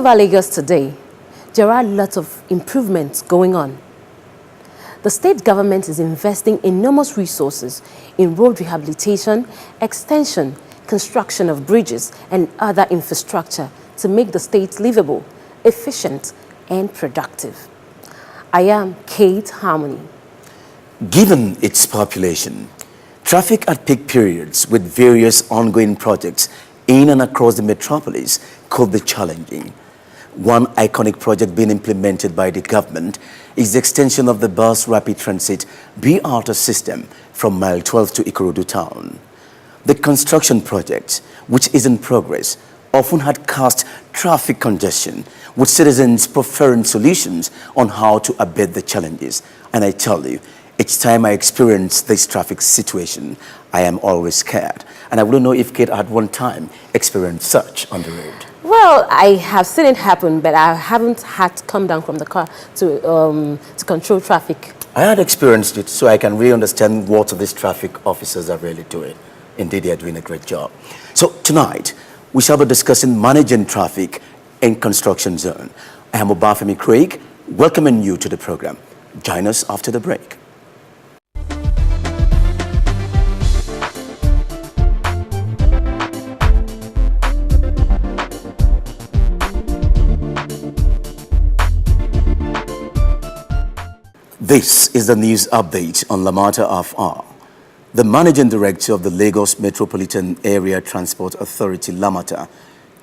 over Lagos today, there are lots of improvements going on. The state government is investing enormous resources in road rehabilitation, extension, construction of bridges, and other infrastructure to make the state livable, efficient, and productive. I am Kate Harmony. Given its population, traffic at peak periods with various ongoing projects in and across the metropolis could be challenging. One iconic project being implemented by the government is the extension of the bus rapid transit BRT system from Mile 12 to Ikorodu town. The construction project, which is in progress, often had caused traffic congestion, with citizens preferring solutions on how to abate the challenges. And I tell you, each time I experience this traffic situation, I am always scared. And I wouldn't know if Kate at one time experienced such on the road. Well, I have seen it happen, but I haven't had to come down from the car to control traffic. I had experienced it, so I can really understand what these traffic officers are really doing. Indeed, they are doing a great job. So tonight, we shall be discussing managing traffic in construction zone. I am Obafemi Craig, welcoming you to the program. Join us after the break. This is the news update on Lamata Ep4. The Managing Director of the Lagos Metropolitan Area Transport Authority, Lamata,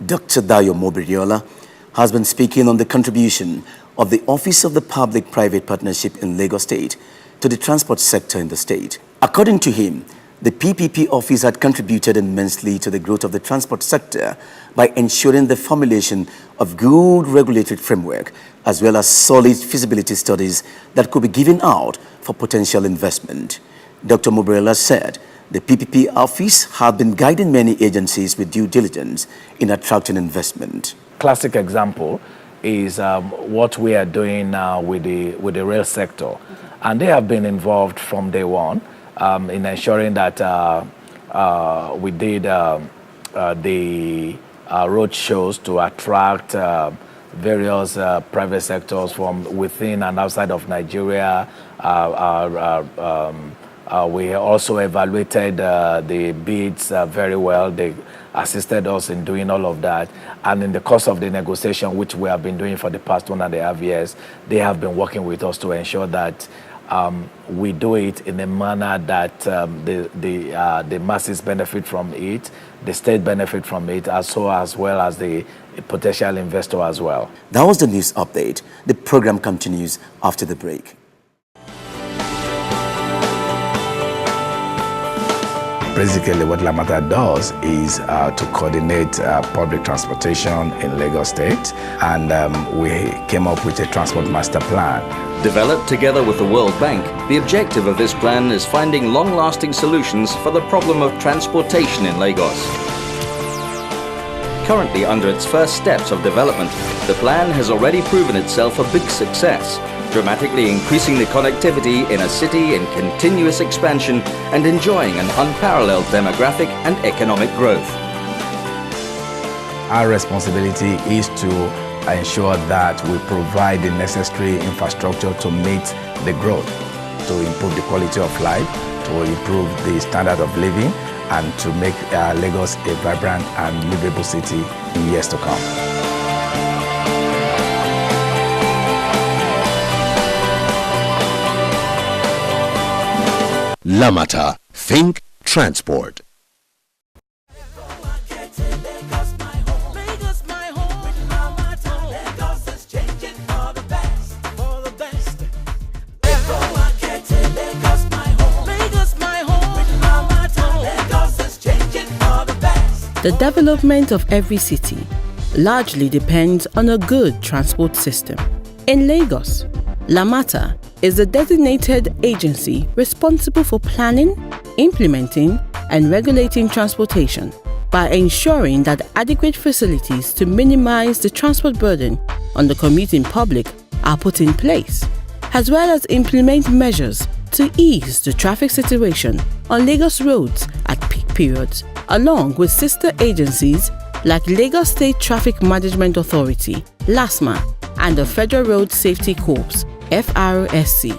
Dr. Dayo Mobriola, has been speaking on the contribution of the Office of the Public-Private Partnership in Lagos State to the transport sector in the state. According to him, the PPP office had contributed immensely to the growth of the transport sector by ensuring the formulation of good regulatory framework as well as solid feasibility studies that could be given out for potential investment. Dr. Mobriola said the PPP office had been guiding many agencies with due diligence in attracting investment. Classic example is what we are doing now with the rail sector. And they have been involved from day one in ensuring that we did the road shows to attract various private sectors from within and outside of Nigeria. We also evaluated the bids very well. They assisted us in doing all of that. And in the course of the negotiation, which we have been doing for the past 1.5 years, they have been working with us to ensure that we do it in a manner that the masses benefit from it, the state benefit from it, as well as the potential investor as well. That was the news update. The program continues after the break. Basically, what Lamata does is to coordinate public transportation in Lagos State, and we came up with a transport master plan. Developed together with the World Bank, the objective of this plan is finding long-lasting solutions for the problem of transportation in Lagos. Currently under its first steps of development, the plan has already proven itself a big success, dramatically increasing the connectivity in a city in continuous expansion and enjoying an unparalleled demographic and economic growth. Our responsibility is to ensure that we provide the necessary infrastructure to meet the growth, to improve the quality of life, to improve the standard of living, and to make Lagos a vibrant and livable city in years to come. Lamata, think transport. The development of every city largely depends on a good transport system. In Lagos, Lamata is the designated agency responsible for planning, implementing, and regulating transportation by ensuring that adequate facilities to minimize the transport burden on the commuting public are put in place, as well as implement measures to ease the traffic situation on Lagos roads at peak periods, along with sister agencies like Lagos State Traffic Management Authority, LASMA, and the Federal Road Safety Corps, FRSC.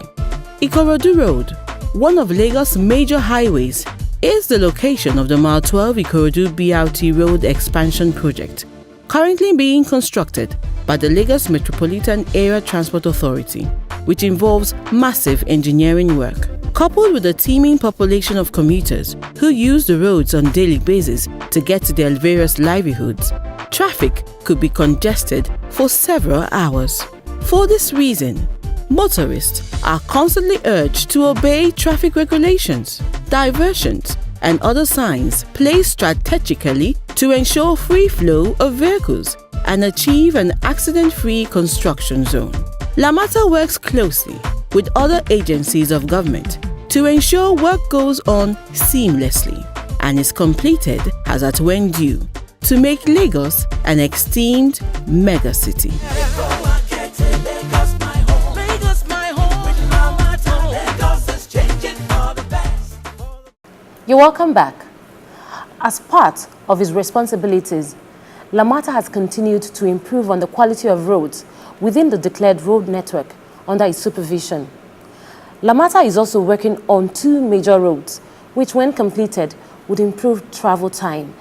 Ikorodu Road, one of Lagos' major highways, is the location of the Mile 12 Ikorodu BRT Road Expansion Project, currently being constructed by the Lagos Metropolitan Area Transport Authority, which involves massive engineering work. Coupled with the teeming population of commuters who use the roads on a daily basis to get to their various livelihoods, traffic could be congested for several hours. For this reason, motorists are constantly urged to obey traffic regulations, diversions, and other signs placed strategically to ensure free flow of vehicles and achieve an accident-free construction zone. Lamata works closely with other agencies of government to ensure work goes on seamlessly and is completed as at when due to make Lagos an esteemed megacity. You're welcome back. As part of his responsibilities, Lamata has continued to improve on the quality of roads within the declared road network under his supervision. Lamata is also working on 2 major roads, which when completed would improve travel time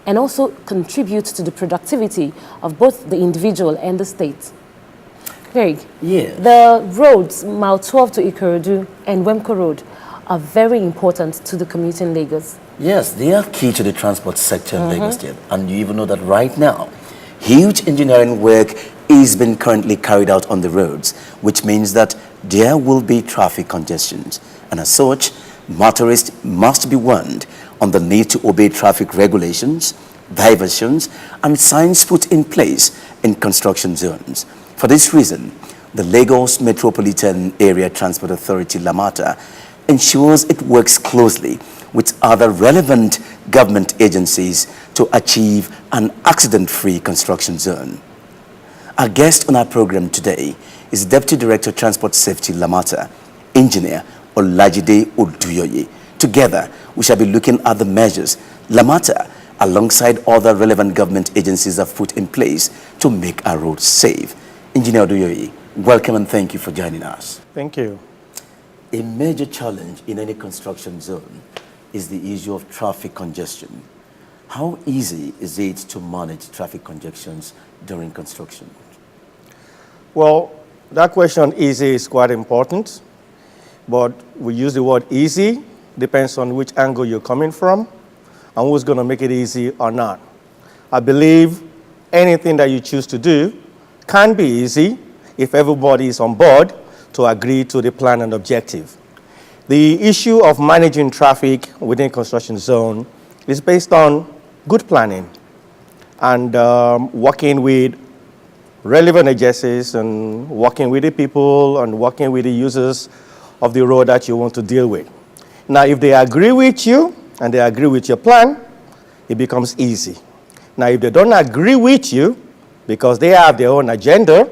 and also contribute to the productivity of both the individual and the state. Craig, the roads, Mile 12 to Ikorodu and Wemko Road, are very important to the community in Lagos. Yes, they are key to the transport sector in Lagos State. And you even know that right now, huge engineering work is being currently carried out on the roads, which means that there will be traffic congestions. And as such, motorists must be warned on the need to obey traffic regulations, diversions, and signs put in place in construction zones. For this reason, the Lagos Metropolitan Area Transport Authority, Lamata, ensures it works closely with other relevant government agencies to achieve an accident-free construction zone. Our guest on our program today is Deputy Director Transport Safety, Lamata, Engineer Olajide Oduyoye. Together, we shall be looking at the measures Lamata, alongside other relevant government agencies, have put in place to make our roads safe. Engineer Oduyoye, welcome and thank you for joining us. Thank you. A major challenge in any construction zone is the issue of traffic congestion. How easy is it to manage traffic congestions during construction? Well, that question, easy, is quite important, but we use the word easy, depends on which angle you're coming from and who's going to make it easy or not. I believe anything that you choose to do can be easy if everybody is on board to agree to the plan and objective. The issue of managing traffic within construction zone is based on good planning and working with relevant agencies and working with the people and working with the users of the road that you want to deal with. Now, if they agree with you and they agree with your plan, it becomes easy. Now, if they don't agree with you because they have their own agenda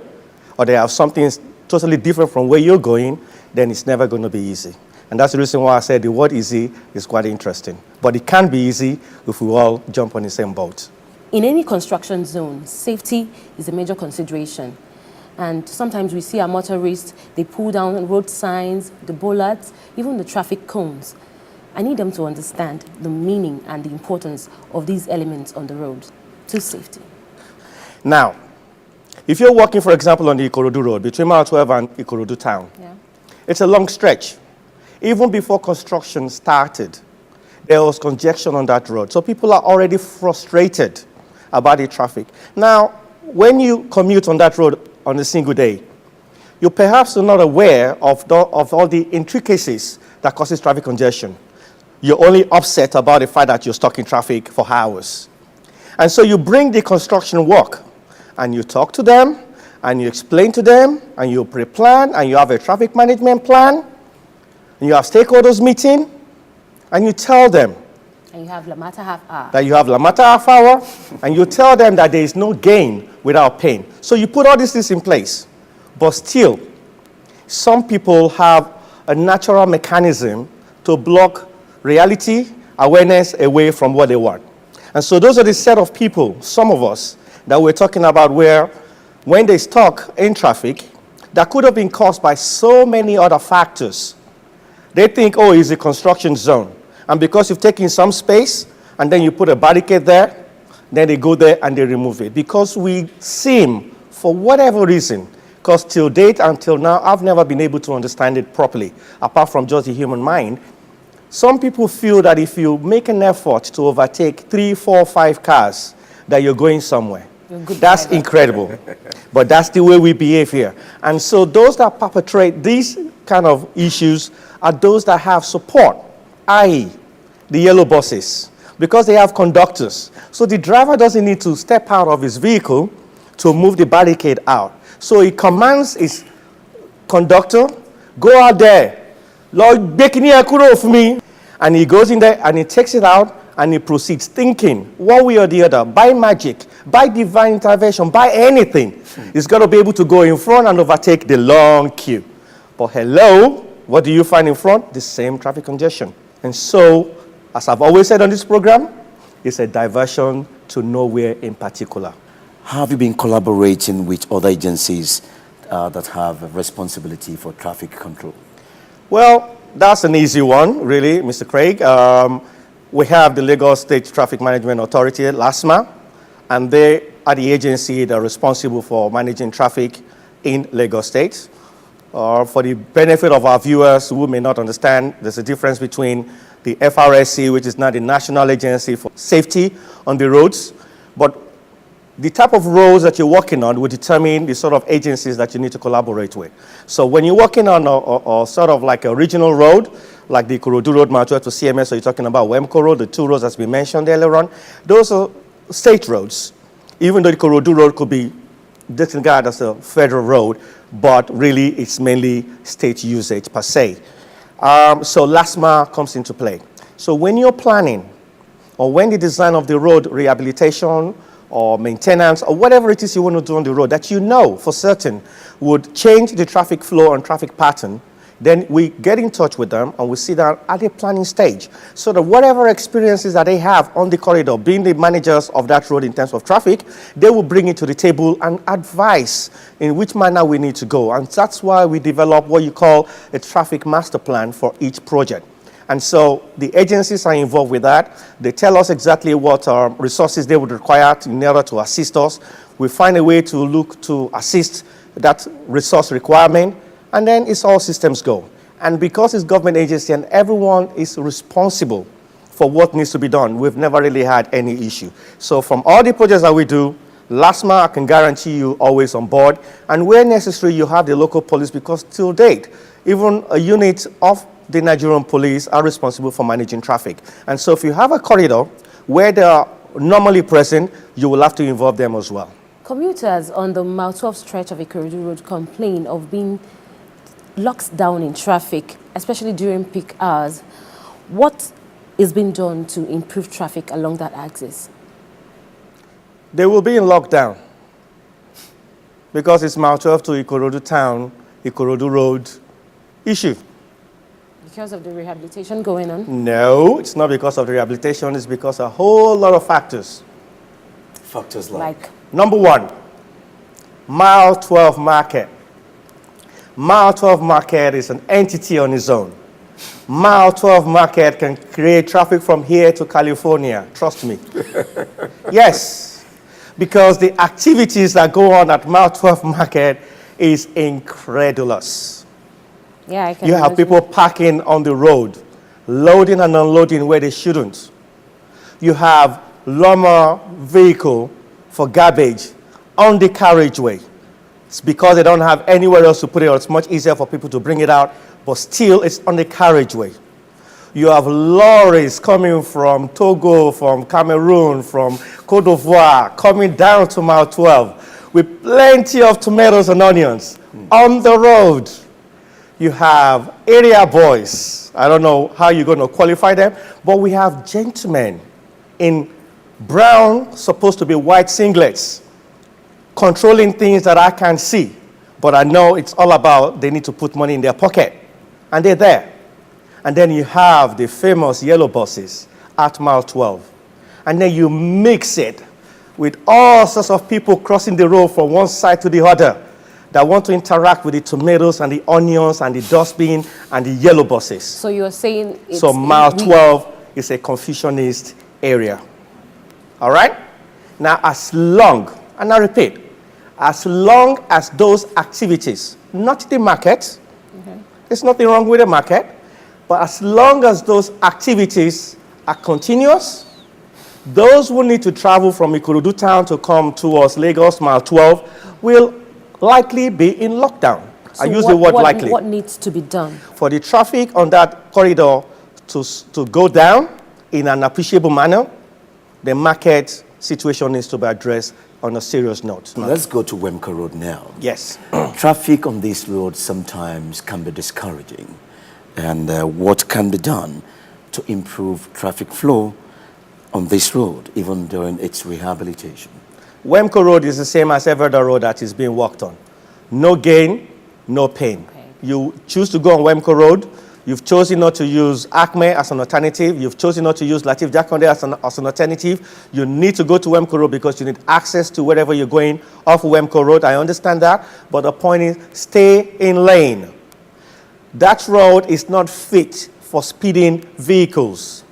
or they have something totally different from where you're going, then it's never going to be easy. And that's the reason why I said the word easy is quite interesting. But it can be easy if we all jump on the same boat. In any construction zone, safety is a major consideration. And sometimes we see our motorists, they pull down road signs, the bollards, even the traffic cones. I need them to understand the meaning and the importance of these elements on the road to safety. Now, if you're walking, for example, on the Ikorodu Road, between Mile 12 and Ikorodu Town, it's a long stretch. Even before construction started, there was congestion on that road. So people are already frustrated about the traffic. Now, when you commute on that road on a single day, you perhaps are not aware of all the intricacies that causes traffic congestion. You're only upset about the fact that you're stuck in traffic for hours. And so you bring the construction work and you talk to them and you explain to them and you pre-plan and you have a traffic management plan and you have stakeholders meeting and you tell them and you have Lamata half hour. That you have Lamata half hour and you tell them that there is no gain without pain. So you put all these things in place. But still, some people have a natural mechanism to block reality, awareness away from what they want. And so those are the set of people, some of us, that we're talking about where when they stuck in traffic, that could have been caused by so many other factors. They think, oh, it's a construction zone. And because you've taken some space and then you put a barricade there, then they go there and they remove it. Because we seem, for whatever reason, because till date, until now, I've never been able to understand it properly, apart from just the human mind. Some people feel that if you make an effort to overtake 3, 4, 5 cars, that you're going somewhere. That's incredible. But that's the way we behave here. And so those that perpetrate these kind of issues are those that have support, i.e., the yellow buses, because they have conductors. So the driver doesn't need to step out of his vehicle to move the barricade out. So he commands his conductor, go out there, Lord, for me. And he goes in there and he takes it out and he proceeds thinking one way or the other, by magic, by divine intervention, by anything, he's got to be able to go in front and overtake the long queue. But hello, what do you find in front? The same traffic congestion. And so, as I've always said on this program, it's a diversion to nowhere in particular. Have you been collaborating with other agencies that have a responsibility for traffic control? Well, that's an easy one, really, Mr. Craig. We have the Lagos State Traffic Management Authority, LASMA, and they are the agency that are responsible for managing traffic in Lagos State. For the benefit of our viewers who may not understand, there's a difference between the FRSC, which is now the National Agency for Safety on the Roads, but the type of roads that you're working on will determine the sort of agencies that you need to collaborate with. So when you're working on a sort of like a regional road, like the Ikorodu Road, Mount 12 to CMS, so you're talking about Wemco Road, the 2 roads that's been mentioned earlier on, those are state roads. Even though the Ikorodu Road could be disregarded as a federal road, but really it's mainly state usage per se. So LASMA comes into play. So when you're planning, or when the design of the road rehabilitation or maintenance or whatever it is you want to do on the road that you know for certain would change the traffic flow and traffic pattern, then we get in touch with them and we sit down at the planning stage so that whatever experiences that they have on the corridor, being the managers of that road in terms of traffic, they will bring it to the table and advise in which manner we need to go. And that's why we develop what you call a traffic master plan for each project. And so the agencies are involved with that. They tell us exactly what resources they would require in order to assist us. We find a way to look to assist that resource requirement, and then it's all systems go. And because it's government agency and everyone is responsible for what needs to be done, we've never really had any issue. So from all the projects that we do, LASMA, I can guarantee you, always on board. And where necessary, you have the local police, because till date, even a unit of the Nigerian police are responsible for managing traffic. And so if you have a corridor where they are normally present, you will have to involve them as well. Commuters on the Mile 12 stretch of Ikorodu Road complain of being locked down in traffic, especially during peak hours. What is being done to improve traffic along that axis? They will be in lockdown because it's Mile 12 to Ikorodu Town, Ikorodu Road issue. Because of the rehabilitation going on? No, it's not because of the rehabilitation. It's because of a whole lot of factors. Factors like? Number 1, Mile 12 Market. Mile 12 Market is an entity on its own. Mile 12 Market can create traffic from here to California. Trust me. Yes, because the activities that go on at Mile 12 Market is incredulous. Yeah, I can You have imagine. people parking on the road, loading and unloading where they shouldn't. You have lawnmower vehicle for garbage on the carriageway. It's because they don't have anywhere else to put it, or it's much easier for people to bring it out, but still it's on the carriageway. You have lorries coming from Togo, from Cameroon, from Côte d'Ivoire, coming down to Mile 12 with plenty of tomatoes and onions on the road. You have area boys. I don't know how you're going to qualify them, but we have gentlemen in brown, supposed to be white singlets, controlling things that I can't see, but I know it's all about they need to put money in their pocket, and they're there. And then you have the famous yellow buses at Mile 12. and then you mix it with all sorts of people crossing the road from one side to the other that want to interact with the tomatoes and the onions and the dustbin and the yellow buses. So you're saying it's... So mile 12 is a confusionist area. All right? Now, as long, and I repeat, as long as those activities, not the market, there's nothing wrong with the market, but as long as those activities are continuous, those who need to travel from Ikorodu town to come towards Lagos, mile 12, will likely be in lockdown. So I use the word likely. What needs to be done? For the traffic on that corridor to go down in an appreciable manner, the market situation needs to be addressed on a serious note. Let's go to Wemka Road now. Yes. Traffic on this road sometimes can be discouraging. And what can be done to improve traffic flow on this road, even during its rehabilitation? Wemka Road is the same as every other road that is being worked on. No gain, no pain. Okay. You choose to go on Wemka Road. You've chosen not to use Acme as an alternative. You've chosen not to use Latif Jakonde as an alternative. You need to go to Wemka Road because you need access to wherever you're going off Wemka Road. I understand that. But the point is, stay in lane. That road is not fit for speeding vehicles.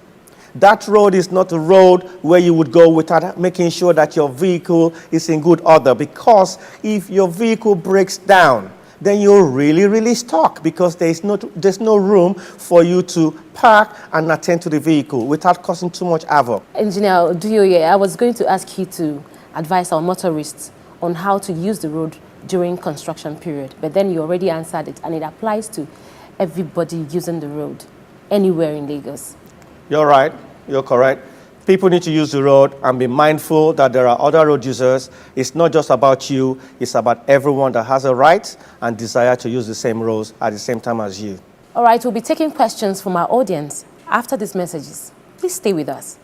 That road is not a road where you would go without making sure that your vehicle is in good order, because if your vehicle breaks down, then you're really, really stuck, because there's no room for you to park and attend to the vehicle without causing too much havoc. Engineer Duyoye, I was going to ask you to advise our motorists on how to use the road during construction period, but then you already answered it, and it applies to everybody using the road anywhere in Lagos. You're right. You're correct. People need to use the road and be mindful that there are other road users. It's not just about you. It's about everyone that has a right and desire to use the same roads at the same time as you. All right, we'll be taking questions from our audience after these messages. Please stay with us.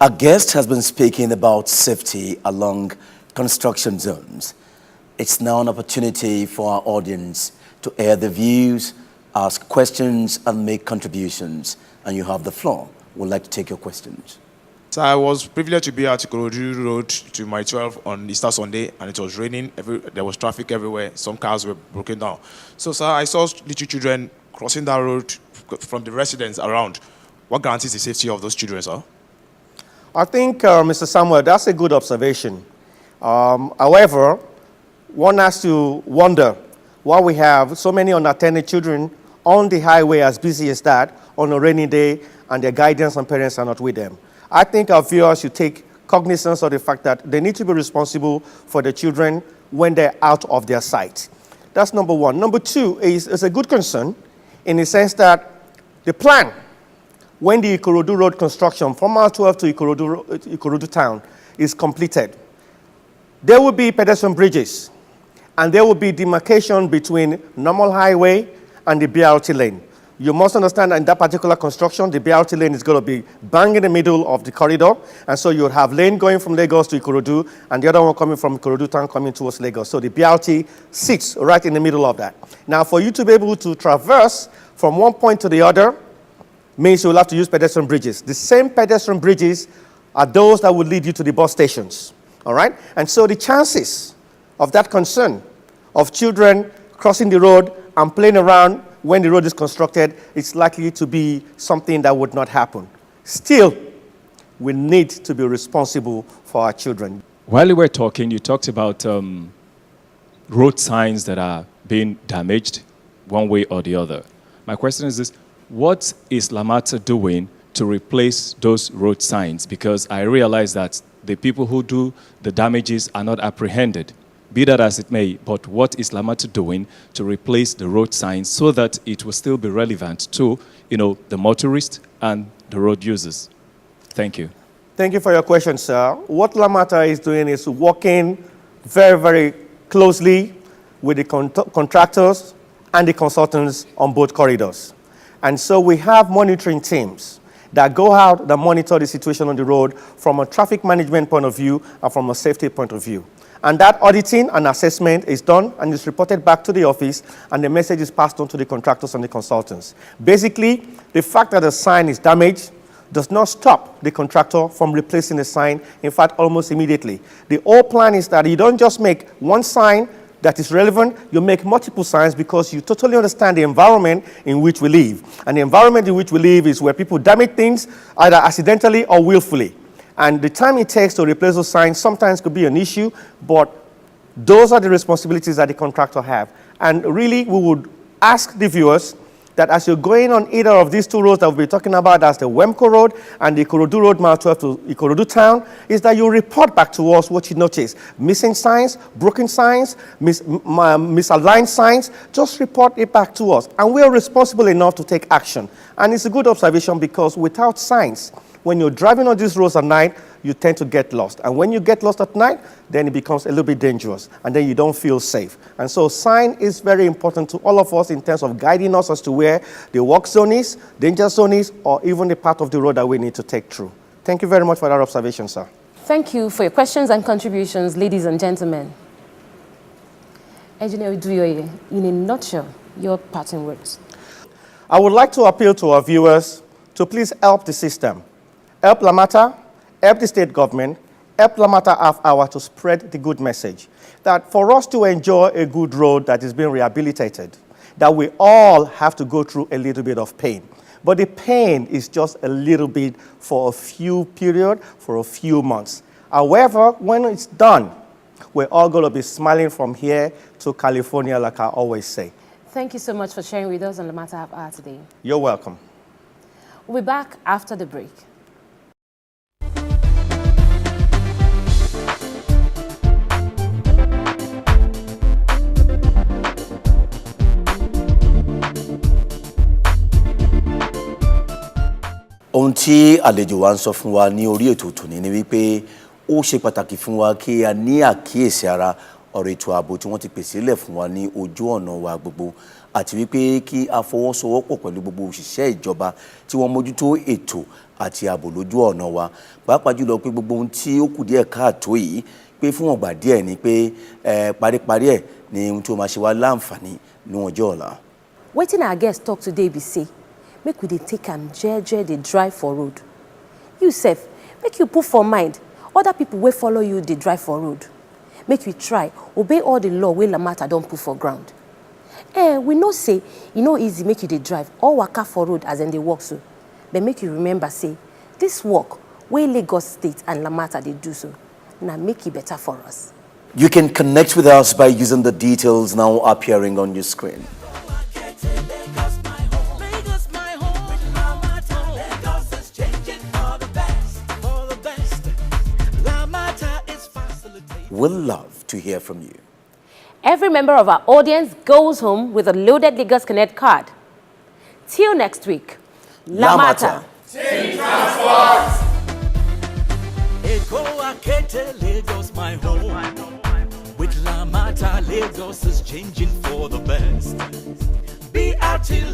Our guest has been speaking about safety along construction zones. It's now an opportunity for our audience to air their views, ask questions, and make contributions. And you have the floor. We'd like to take your questions. So I was privileged to be at Ikorodu Road to my 12 on Easter Sunday, and it was raining. There was traffic everywhere. Some cars were broken down. So, sir, I saw little children crossing that road from the residents around. What guarantees the safety of those children, sir? I think, Mr. Samuel, that's a good observation. However, one has to wonder why we have so many unattended children on the highway as busy as that on a rainy day, and their guidance and parents are not with them. I think our viewers should take cognizance of the fact that they need to be responsible for the children when they're out of their sight. That's number one. Number two is a good concern in the sense that the plan, when the Ikorodu Road construction from mile 12 to Ikorodu town is completed, there will be pedestrian bridges, and there will be demarcation between normal highway and the BRT lane. You must understand that in that particular construction, the BRT lane is going to be bang in the middle of the corridor, and so you'll have lane going from Lagos to Ikorodu, and the other one coming from Ikorodu town coming towards Lagos. So the BRT sits right in the middle of that. Now, for you to be able to traverse from one point to the other means you'll have to use pedestrian bridges. The same pedestrian bridges are those that will lead you to the bus stations. All right? And so the chances of that concern of children crossing the road and playing around when the road is constructed, it's likely to be something that would not happen. Still, we need to be responsible for our children. While you were talking, you talked about road signs that are being damaged one way or the other. My question is this: what is Lamata doing to replace those road signs? Because I realize that the people who do the damages are not apprehended. Be that as it may, but what is Lamata doing to replace the road signs so that it will still be relevant to, the motorists and the road users? Thank you. Thank you for your question, sir. What Lamata is doing is working very, very closely with the contractors and the consultants on both corridors. And so we have monitoring teams that go out, that monitor the situation on the road from a traffic management point of view and from a safety point of view. And that auditing and assessment is done and is reported back to the office, and the message is passed on to the contractors and the consultants. Basically, the fact that the sign is damaged does not stop the contractor from replacing the sign, in fact, almost immediately. The whole plan is that you don't just make one sign that is relevant, you make multiple signs because you totally understand the environment in which we live. And the environment in which we live is where people damage things either accidentally or willfully. And the time it takes to replace those signs sometimes could be an issue, but those are the responsibilities that the contractor have. And really, we would ask the viewers that as you're going on either of these two roads that we'll be talking about, that's the Wemco Road and the Ikorodu Road, Mile 12 to Ikorodu Town, is that you report back to us what you notice. Missing signs, broken signs, misaligned signs, just report it back to us. And we are responsible enough to take action. And it's a good observation because without signs, when you're driving on these roads at night, you tend to get lost. And when you get lost at night, then it becomes a little bit dangerous, and then you don't feel safe. And so sign is very important to all of us in terms of guiding us as to where the work zone is, danger zone is, or even the part of the road that we need to take through. Thank you very much for that observation, sir. Thank you for your questions and contributions, ladies and gentlemen. Engineer Uduyoye, in a nutshell, your parting words. I would like to appeal to our viewers to please help the system. Help Lamata, help the state government, help Lamata Half Hour to spread the good message that for us to enjoy a good road that is being rehabilitated, that we all have to go through a little bit of pain. But the pain is just a little bit for a few period, for a few months. However, when it's done, we're all going to be smiling from here to California, like I always say. Thank you so much for sharing with us on Lamata Half Hour today. You're welcome. We'll be back after the break. Ohun tí àlejò wa ń sọ fún wa ní orí ètò tòní ni wípé ó ṣe pàtàkì fún wa kí a ní àkíyèsí ara ọ̀rọ̀ ètò ààbò tí wọ́n ti pèsè lẹ̀ fún wa ní ojú ọ̀nà wa gbogbo, àti wípé kí a fọwọ́sowọ́pọ̀ pẹ̀lú gbogbo òṣìṣẹ́ ìjọba tí wọ́n mójútó ètò àti ààbò lójú ọ̀nà wa, pàápàá jùlọ pé gbogbo ohun tí ó kù díẹ̀ káàtó yìí pé fún ọgbà díẹ̀ ni pé paríparí ẹ̀ ni ohun tí ó máa ṣe wá láǹfààní ní ọjọ́ ọ̀la. Wetin our guest talk today be say, make we dey take am jeje dey drive for road. You sef, make you put for mind other people wey follow you dey drive for road. Make you try obey all the law wey Lamata don put for ground. We know say e no easy make you dey drive or waka for road as dem dey work so, but make you remember say this work wey Lagos State and Lamata dey do so, na make e better for us. You can connect with us by using the details now appearing on your screen. We'll love to hear from you. Every member of our audience goes home with a loaded Lagos Connect card. Till next week, Lamata. Team Transport! Lagos, my home. With Lamata, Lagos is changing for the best. BRT